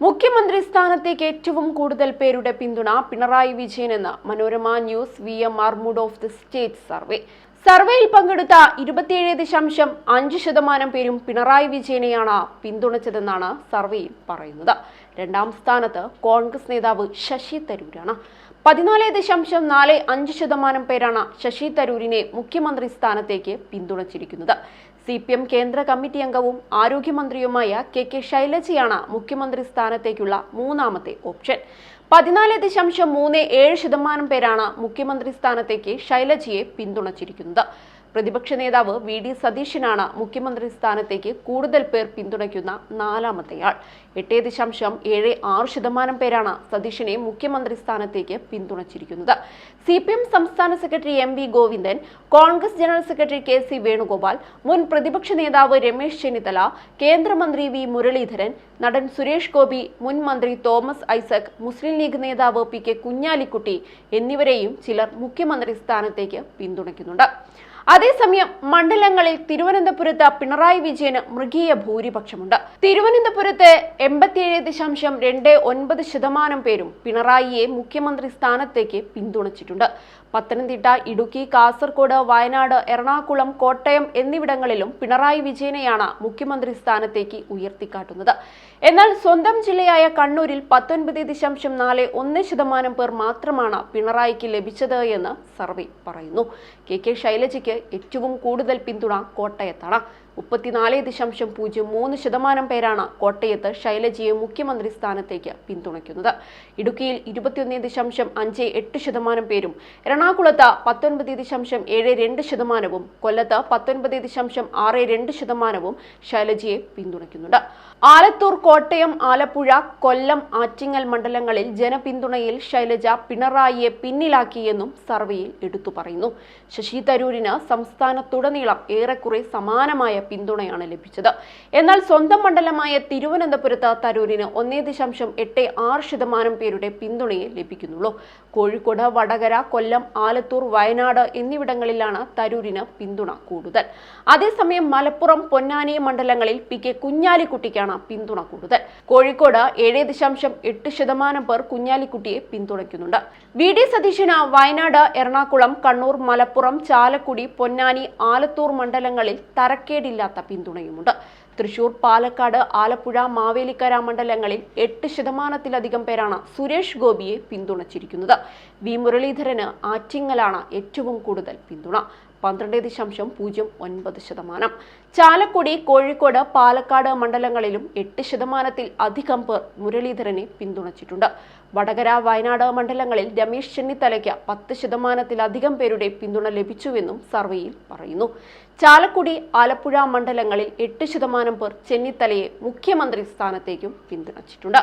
മുഖ്യമന്ത്രി സ്ഥാനത്തേക്ക് ഏറ്റവും കൂടുതൽ പേരുടെ പിന്തുണ പിണറായി വിജയനെന്ന് Manorama news VM mood of the state survey. സർവേയിൽ പങ്കെടുത്ത 27.5% പേരും പിണറായി വിജയനെയാണ് പിന്തുണച്ചതെന്നാണ് സർവേയിൽ പറയുന്നത്. രണ്ടാം സ്ഥാനത്ത് കോൺഗ്രസ് നേതാവ് ശശി തരൂരാണ്. 14.45% പേരാണ് ശശി തരൂരിനെ മുഖ്യമന്ത്രി സ്ഥാനത്തേക്ക് പിന്തുണച്ചിരിക്കുന്നത്. CPM കേന്ദ്ര കമ്മിറ്റി അംഗവും ആരോഗ്യമന്ത്രിയുമായ KK ശൈലജയാണ് മുഖ്യമന്ത്രി സ്ഥാനത്തേക്കുള്ള മൂന്നാമത്തെ ഓപ്ഷൻ. 14.37% പേരാണ് മുഖ്യമന്ത്രി സ്ഥാനത്തേക്ക് ശൈലജയെ പിന്തുണച്ചിരിക്കുന്നത്. പ്രതിപക്ഷ നേതാവ് VD സതീശനാണ് മുഖ്യമന്ത്രി സ്ഥാനത്തേക്ക് കൂടുതൽ പേർ പിന്തുണയ്ക്കുന്ന നാലാമത്തെയാൾ. 8.76% പേരാണ് സതീശനെ മുഖ്യമന്ത്രി സ്ഥാനത്തേക്ക് പിന്തുണച്ചിരിക്കുന്നത്. CPM സംസ്ഥാന secretary MV Govindan, Congress general secretary KC Venugopal, മുൻ പ്രതിപക്ഷ നേതാവ് രമേശ് ചെന്നിത്തല, കേന്ദ്രമന്ത്രി V മുരളീധരൻ, നടൻ സുരേഷ് ഗോപി, മുൻ മന്ത്രി തോമസ് ഐസക്, മുസ്ലിം ലീഗ് നേതാവ് PK കുഞ്ഞാലിക്കുട്ടി എന്നിവരെയും ചിലർ മുഖ്യമന്ത്രി സ്ഥാനത്തേക്ക് പിന്തുണയ്ക്കുന്നുണ്ട്. അതേസമയം മണ്ഡലങ്ങളിൽ തിരുവനന്തപുരത്ത് പിണറായി വിജയന് മൃഗീയ ഭൂരിപക്ഷമുണ്ട്. തിരുവനന്തപുരത്ത് 87.29% പേരും പിണറായിയെ മുഖ്യമന്ത്രി സ്ഥാനത്തേക്ക് പിന്തുണച്ചിട്ടുണ്ട്. പത്തനംതിട്ട, ഇടുക്കി, കാസർഗോഡ്, വയനാട്, എറണാകുളം, കോട്ടയം എന്നിവിടങ്ങളിലും പിണറായി വിജയനെയാണ് മുഖ്യമന്ത്രി സ്ഥാനത്തേക്ക് ഉയർത്തിക്കാട്ടുന്നത്. എന്നാൽ സ്വന്തം ജില്ലയായ കണ്ണൂരിൽ 19.41% പേർ മാത്രമാണ് പിണറായിക്ക് ലഭിച്ചത് എന്ന് സർവേ പറയുന്നു. KK ശൈലജയ്ക്ക് ഏറ്റവും കൂടുതൽ പിന്തുണ കോട്ടയത്താണ്. 34.03% പേരാണ് കോട്ടയത്ത് ശൈലജയെ മുഖ്യമന്ത്രി സ്ഥാനത്തേക്ക് പിന്തുണയ്ക്കുന്നത്. ഇടുക്കിയിൽ 21.58% പേരും, എറണാകുളത്ത് 19.72%, കൊല്ലത്ത് 19.62% ശൈലജയെ പിന്തുണയ്ക്കുന്നുണ്ട്. ആലത്തൂർ, കോട്ടയം, ആലപ്പുഴ, കൊല്ലം, ആറ്റിങ്ങൽ മണ്ഡലങ്ങളിൽ ജനപിന്തുണയിൽ ശൈലജ പിണറായിയെ പിന്നിലാക്കിയെന്നും സർവേയിൽ എടുത്തു പറയുന്നു. ശശി തരൂരിന് സംസ്ഥാനത്തുടനീളം ഏറെക്കുറെ സമാനമായ പിന്തുണയാണ് ലഭിച്ചത്. എന്നാൽ സ്വന്തം മണ്ഡലമായ തിരുവനന്തപുരത്ത് തരൂരിന് 1.86% പേരുടെ പിന്തുണയെ ലഭിക്കുന്നുള്ളൂ. കോഴിക്കോട്, വടകര, കൊല്ലം, ആലത്തൂർ, വയനാട് എന്നിവിടങ്ങളിലാണ് തരൂരിന് പിന്തുണ കൂടുതൽ. അതേസമയം മലപ്പുറം, പൊന്നാനി മണ്ഡലങ്ങളിൽ PK കുഞ്ഞാലിക്കുട്ടിക്കാണ് പിന്തുണ കൂടുതൽ. കോഴിക്കോട് 7.8% പേർ കുഞ്ഞാലിക്കുട്ടിയെ പിന്തുണയ്ക്കുന്നുണ്ട്. VD സതീശന് വയനാട്, എറണാകുളം, കണ്ണൂർ, മലപ്പുറം, ചാലക്കുടി, പൊന്നാനി, ആലത്തൂർ മണ്ഡലങ്ങളിൽ തരക്കേടില്ലാത്ത പിന്തുണയുമുണ്ട്. തൃശൂർ, പാലക്കാട്, ആലപ്പുഴ, മാവേലിക്കര മണ്ഡലങ്ങളിൽ 8%-ലധികം പേരാണ് സുരേഷ് ഗോപിയെ പിന്തുണച്ചിരിക്കുന്നത്. V മുരളീധരന് ആറ്റിങ്ങലാണ് ഏറ്റവും കൂടുതൽ പിന്തുണ, 12.09%. ചാലക്കുടി, കോഴിക്കോട്, പാലക്കാട് മണ്ഡലങ്ങളിലും 8%-ൽ-അധികം പേർ മുരളീധരനെ പിന്തുണച്ചിട്ടുണ്ട്. വടകര, വയനാട് മണ്ഡലങ്ങളിൽ രമേശ് ചെന്നിത്തലയ്ക്ക് 10%-ലധികം പേരുടെ പിന്തുണ ലഭിച്ചുവെന്നും സർവേയിൽ പറയുന്നു. ചാലക്കുടി, ആലപ്പുഴ മണ്ഡലങ്ങളിൽ 8% പേർ ചെന്നിത്തലയെ മുഖ്യമന്ത്രി സ്ഥാനത്തേക്കും പിന്തുണച്ചിട്ടുണ്ട്.